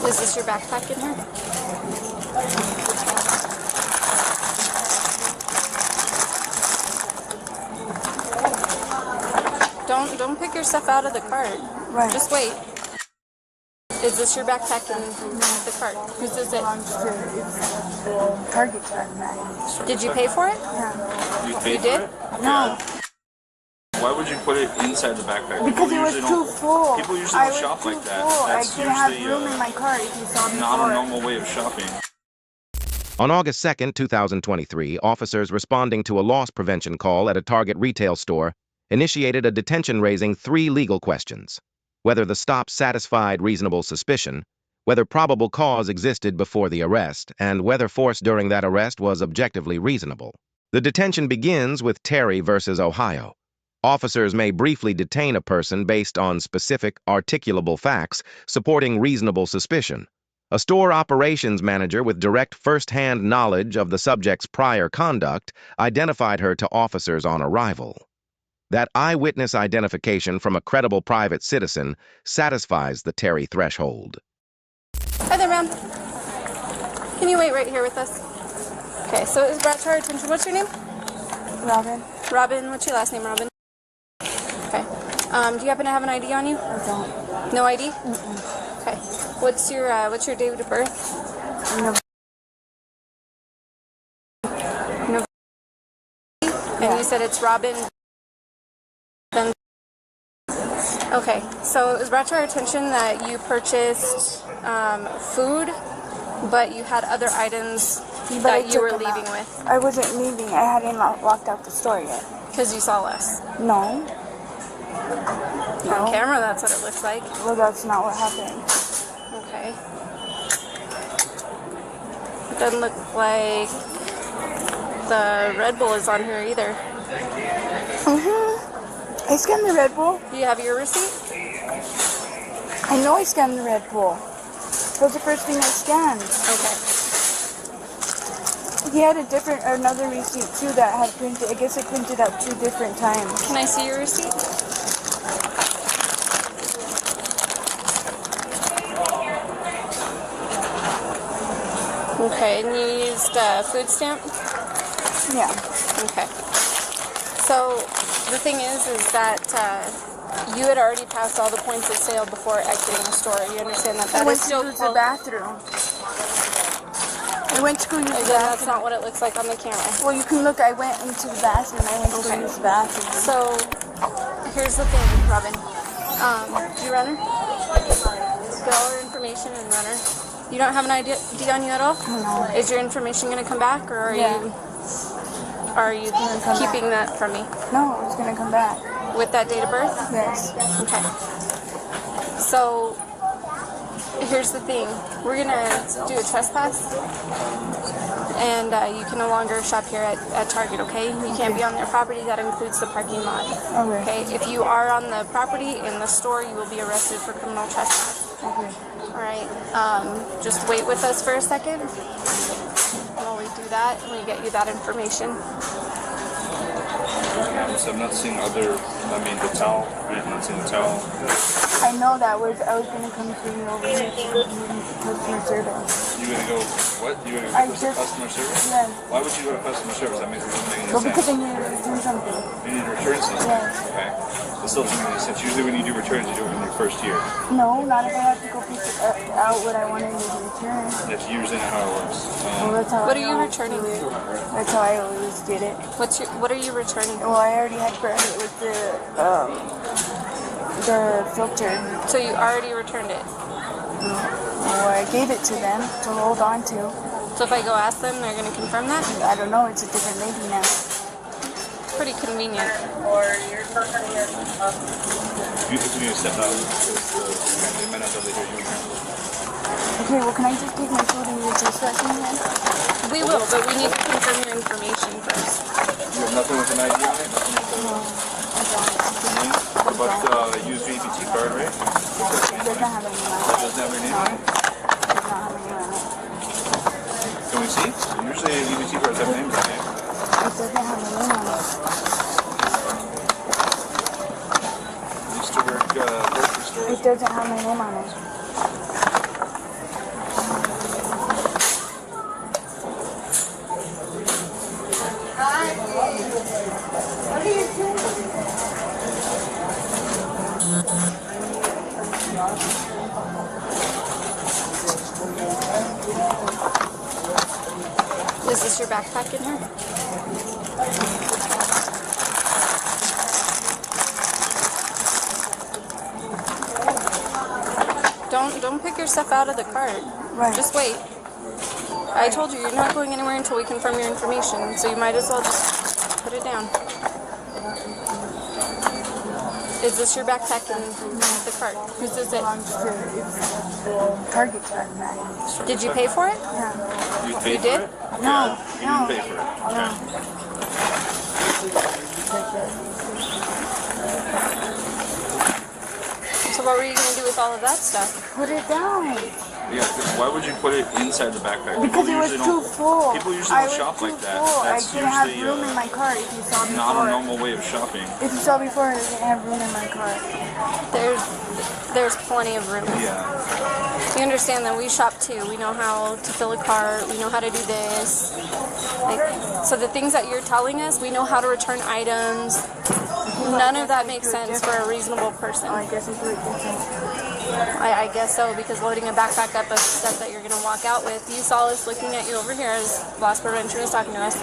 Is this your backpack in here? Don't pick your stuff out of the cart. Right. Just wait. Is this your backpack in the cart? Whose is it? Target's backpack. Did you pay for it? Yeah. You paid did? for it? No. Why would you put it inside the backpack? Because it was too full. People usually don't shop like that. I That's didn't have usually room in my car if you saw me not a normal way of shopping. On August 2nd, 2023, officers responding to a loss prevention call at a Target retail store initiated a detention raising 3 legal questions: whether the stop satisfied reasonable suspicion, whether probable cause existed before the arrest, and whether force during that arrest was objectively reasonable. The detention begins with Terry versus Ohio. Officers may briefly detain a person based on specific, articulable facts supporting reasonable suspicion. A store operations manager with direct first-hand knowledge of the subject's prior conduct identified her to officers on arrival. That eyewitness identification from a credible private citizen satisfies the Terry threshold. Hi there, ma'am. Can you wait right here with us? Okay, so it was brought to our attention. What's your name? Robin. Robin. What's your last name, Robin? Okay. Do you happen to have an ID on you? I don't. No ID? Mm-mm. Okay. What's your date of birth? No. No. And you said it's Robin. Okay, so it was brought to our attention that you purchased food, but you had other items that you were leaving with. I wasn't leaving. I hadn't walked out the store yet. Because you saw us. No. On camera, that's what it looks like. Well, that's not what happened. Okay. It doesn't look like the Red Bull is on here either. I scanned the Red Bull. Do you have your receipt? I know I scanned the Red Bull. That was the first thing I scanned. Okay. He had another receipt too that had printed. I guess it printed at 2 different times. Can I see your receipt? Okay, and you used a food stamp? Yeah. Okay. So the thing is that you had already passed all the points of sale before exiting the store. You understand that I that went is to still use the bathroom. I went to go use the Again, bathroom. that's not what it looks like on the camera. Well, you can look. I went into the bathroom. I went to go use the bathroom. So here's the thing, Robin. You runner? Get all our information and runner. You don't have an ID on you at all? No. Is your information going to come back, or are you keeping that from me? No, it's gonna come back. With that date of birth? Yes. Okay. So here's the thing. We're going to do a trespass, and you can no longer shop here at Target, okay? You can't be on their property. That includes the parking lot. Okay? If you are on the property in the store, you will be arrested for criminal trespass. Okay. All right. Just wait with us for a second while we do that and we get you that information. So I'm not seeing the towel, right? I'm not seeing the towel. I know that I was gonna come to you over here to customer service. You gonna go, what? You gonna go to customer service? Yes. Why would you go to customer service? That makes it doesn't make any Well, sense. because I need to return something. You need to return something? Yes. Okay. That still doesn't make any sense. Usually when you do returns, you do it in your first year. No, not if I have to go pick out what I wanted to return. That's usually not how it works. Well, that's how What I are you always returning? do it. That's how I always did it. What are you returning? Well, I already had burned it with the filter. So you already returned it. Well, I gave it to them to hold on to. So if I go ask them, they're going to confirm that? I don't know. It's a different lady now. Pretty convenient. You need to step out because they might not be able to hear you. Okay, well, can I just take my food and use this restroom then? We will, but we need to confirm your information first. You have nothing with an ID on it? No, I don't. But use your EBT card, right? It doesn't have any money. That doesn't have your name on it? It does not have any money. Can we see? Usually EBT cards have names on it. It doesn't have a name on it. Used to work grocery stores. It doesn't have my name on it. Is this your backpack in here? Don't pick your stuff out of the cart. Right. Just wait. I told you, you're not going anywhere until we confirm your information, so you might as well just put it down. Is this your backpack in the cart? Whose is it? Target's backpack. Did you pay for it? Yeah. You paid You did? for it? No. You No. didn't pay for it. Okay. So what were you going to do with all of that stuff? Put it down. Yeah, 'cause why would you put it inside the backpack? Because it was too full. People usually I don't was shop too like that. full. I That's didn't have usually room in my cart. If you saw before. not a normal way of shopping. If you saw before, I didn't have room in my cart. There's plenty of room. Yeah. You understand that we shop too. We know how to fill a cart. We know how to do this. Like, so the things that you're telling us, we know how to return items. None of that makes sense for a reasonable person. I guess it's like I guess so, because loading a backpack up of stuff that you're going to walk out with, you saw us looking at you over here as loss prevention was talking to us.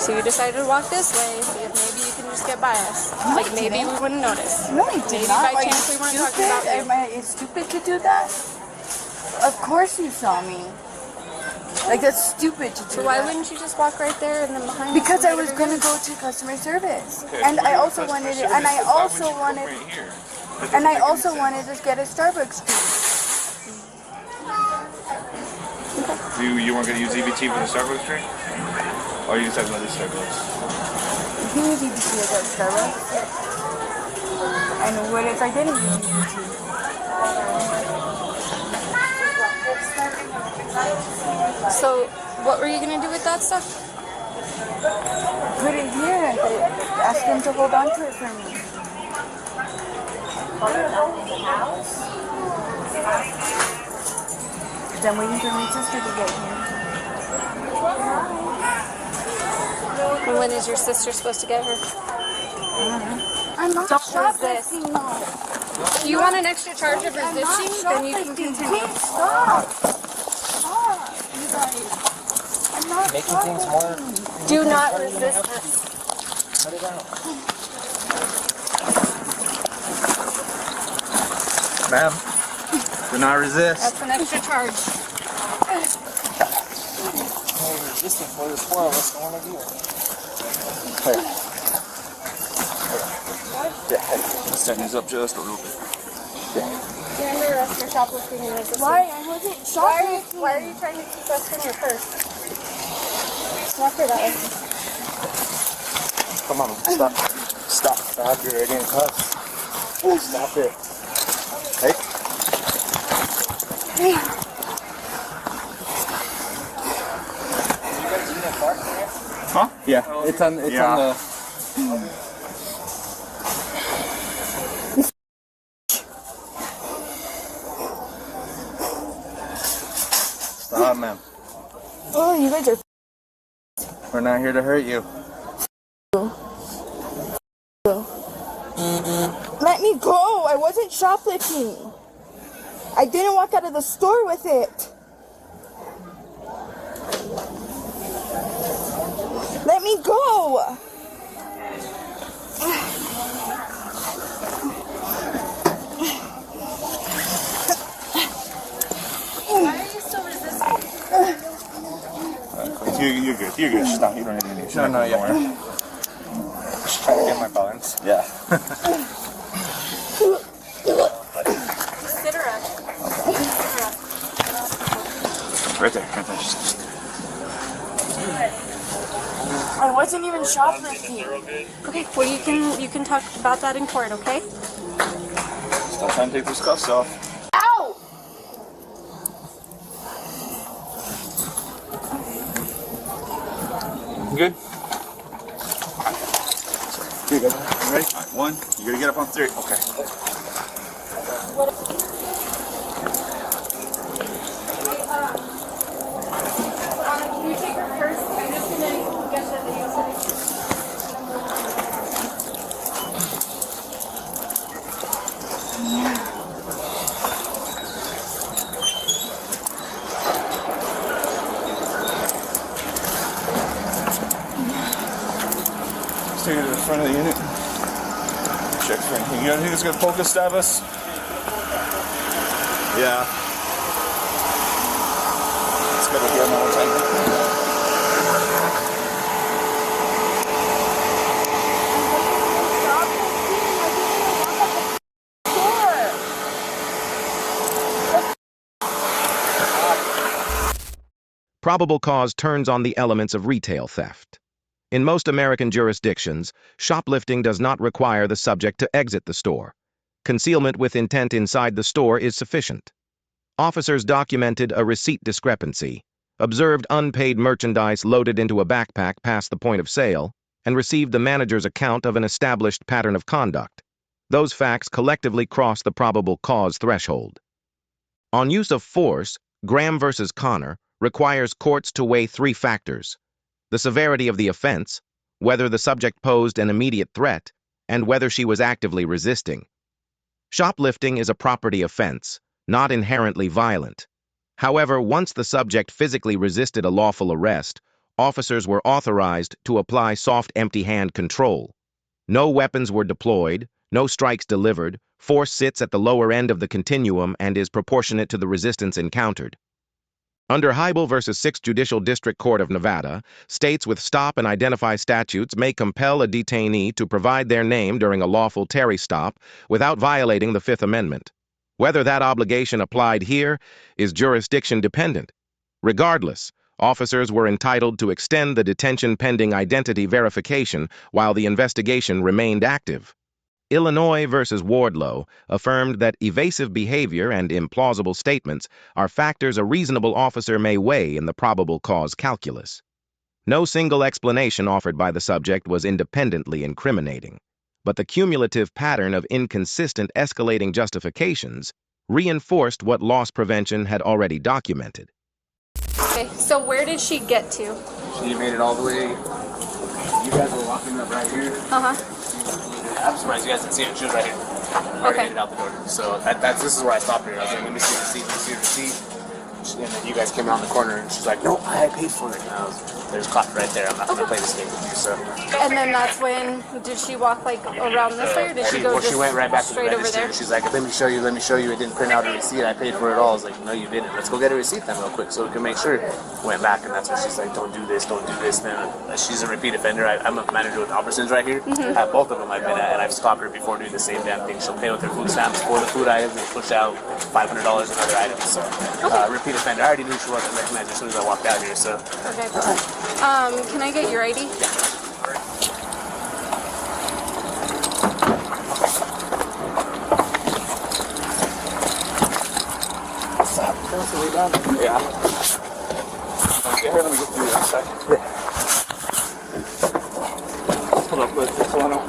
So you decided to walk this way, see if maybe you can just get by us. Like maybe we wouldn't notice. No, I Maybe did not. by Are you chance we weren't talking stupid? about you. Am I stupid to do that? Of course you saw me. Like, that's stupid to do So why that. wouldn't you just walk right there and then behind us Because and I was get gonna everything? go to customer service, Okay, and so I you're also customer wanted it, service, and I so why also would you wanted, come right here? That and I doesn't make also any wanted to get a Starbucks drink. You weren't going to use EBT for the Starbucks drink? Or are you talking about this Starbucks? You need to see at Starbucks. And what if I didn't use EBT? So what were you going to do with that stuff? Put it here and ask them to hold on to it for me. I'm waiting for my sister to get here. And when is your sister supposed to get her? I'm not Don't shoplifting, no. If you want an extra charge of I'm not resisting, then you can shoplifting. continue. Please stop. Stop, you guys. I'm not Making things more. Do not resist this. Cut it out. Ma'am, do not resist. That's an extra charge. Only resisting for this four of us, the one of you. Here. Yeah, Let's turn these up just a little bit. You're under arrest for shoplifting and resisting. Why? I wasn't shoplifting. Why are you trying to keep us from your purse? Walk her that way. come on, stop. Stop. Stop, you're already in cuffs. Stop it. Hey. Huh? Yeah, it's on the... Stop, ma'am. Oh, you guys are. We're not here to hurt you. Let me go! I wasn't shoplifting. I didn't walk out of the store with it. Let me go! Why are you still resisting? You're good. You're good. Stop. You don't need any. No, no, yeah. Just trying to get my balance. Yeah. Sit her up. Right there. Right there. Just- I wasn't even shoplifting. Okay, well you can talk about that in court, okay? Stop trying to take those cuffs off. Ow! You good? Here you go. You ready? All right, one. You gotta get up on three. Okay. Can you take her first? I'm just gonna get the video setting. Let's take it to the front of the unit. Check for anything. You got anything that's gonna poke us, stab us? Yeah. Let's go here one more time. Probable cause turns on the elements of retail theft. In most American jurisdictions, shoplifting does not require the subject to exit the store. Concealment with intent inside the store is sufficient. Officers documented a receipt discrepancy, observed unpaid merchandise loaded into a backpack past the point of sale, and received the manager's account of an established pattern of conduct. Those facts collectively cross the probable cause threshold. On use of force, Graham versus Connor requires courts to weigh three factors: the severity of the offense, whether the subject posed an immediate threat, and whether she was actively resisting. Shoplifting is a property offense, not inherently violent. However, once the subject physically resisted a lawful arrest, officers were authorized to apply soft empty-hand control. No weapons were deployed, no strikes delivered, force sits at the lower end of the continuum and is proportionate to the resistance encountered. Under Heibel v. 6th Judicial District Court of Nevada, states with stop and identify statutes may compel a detainee to provide their name during a lawful Terry stop without violating the Fifth Amendment. Whether that obligation applied here is jurisdiction dependent. Regardless, officers were entitled to extend the detention pending identity verification while the investigation remained active. Illinois v. Wardlow affirmed that evasive behavior and implausible statements are factors a reasonable officer may weigh in the probable cause calculus. No single explanation offered by the subject was independently incriminating, but the cumulative pattern of inconsistent escalating justifications reinforced what loss prevention had already documented. Okay, so where did she get to? She made it all the way. You guys were walking up right here. I'm surprised you guys didn't see it. She was right here. Already made it out the door. So this is where I stopped her. I was like, let me see the receipt, let me see the receipt. And then you guys came around the corner and she's like, no, I paid for it. And I was, there's clock right there. I'm not going to play this game with you. So. And then that's when, did she walk like around this way or did she go just she went right back straight to the over there? She's like, let me show you. It didn't print out a receipt. I paid for it all. I was like, no, you didn't. Let's go get a receipt then real quick so we can make sure. Went back and that's when she's like, don't do this. Then she's a repeat offender. I'm a manager with Albertsons right here. At both of them I've been at, and I've stopped her before doing the same damn thing. She'll pay with her food stamps for the food items and push out $500 in other items. So repeat offender. I already knew she wasn't recognized as soon as I walked out here. So Okay. Can I get your ID? Yeah. Okay, here, let me get through that second. Hold up, let's this one up.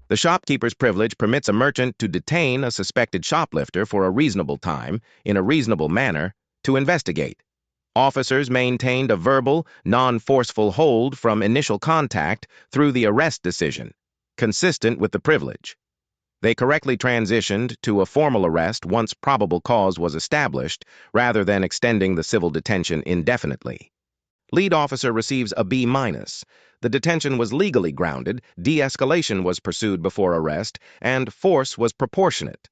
The shopkeeper's privilege permits a merchant to detain a suspected shoplifter for a reasonable time, in a reasonable manner, to investigate. Officers maintained a verbal, non-forceful hold from initial contact through the arrest decision, consistent with the privilege. They correctly transitioned to a formal arrest once probable cause was established, rather than extending the civil detention indefinitely. Lead officer receives a B-. The detention was legally grounded, de-escalation was pursued before arrest, and force was proportionate.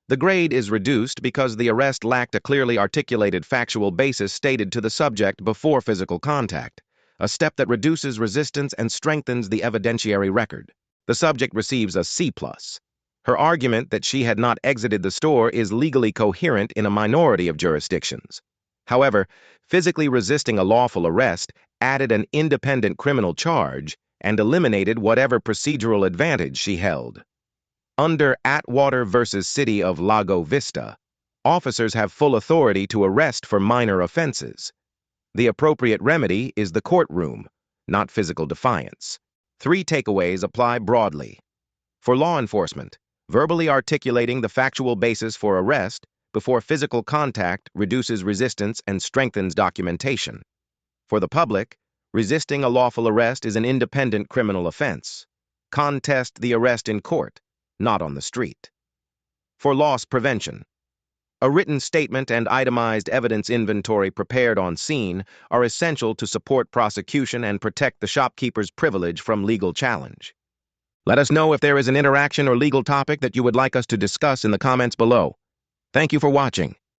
The grade is reduced because the arrest lacked a clearly articulated factual basis stated to the subject before physical contact, a step that reduces resistance and strengthens the evidentiary record. The subject receives a C+. Her argument that she had not exited the store is legally coherent in a minority of jurisdictions. However, physically resisting a lawful arrest added an independent criminal charge and eliminated whatever procedural advantage she held. Under Atwater v. City of Lago Vista, officers have full authority to arrest for minor offenses. The appropriate remedy is the courtroom, not physical defiance. 3 takeaways apply broadly. For law enforcement, verbally articulating the factual basis for arrest before physical contact reduces resistance and strengthens documentation. For the public, resisting a lawful arrest is an independent criminal offense. Contest the arrest in court, not on the street. For loss prevention, a written statement and itemized evidence inventory prepared on scene are essential to support prosecution and protect the shopkeeper's privilege from legal challenge. Let us know if there is an interaction or legal topic that you would like us to discuss in the comments below. Thank you for watching.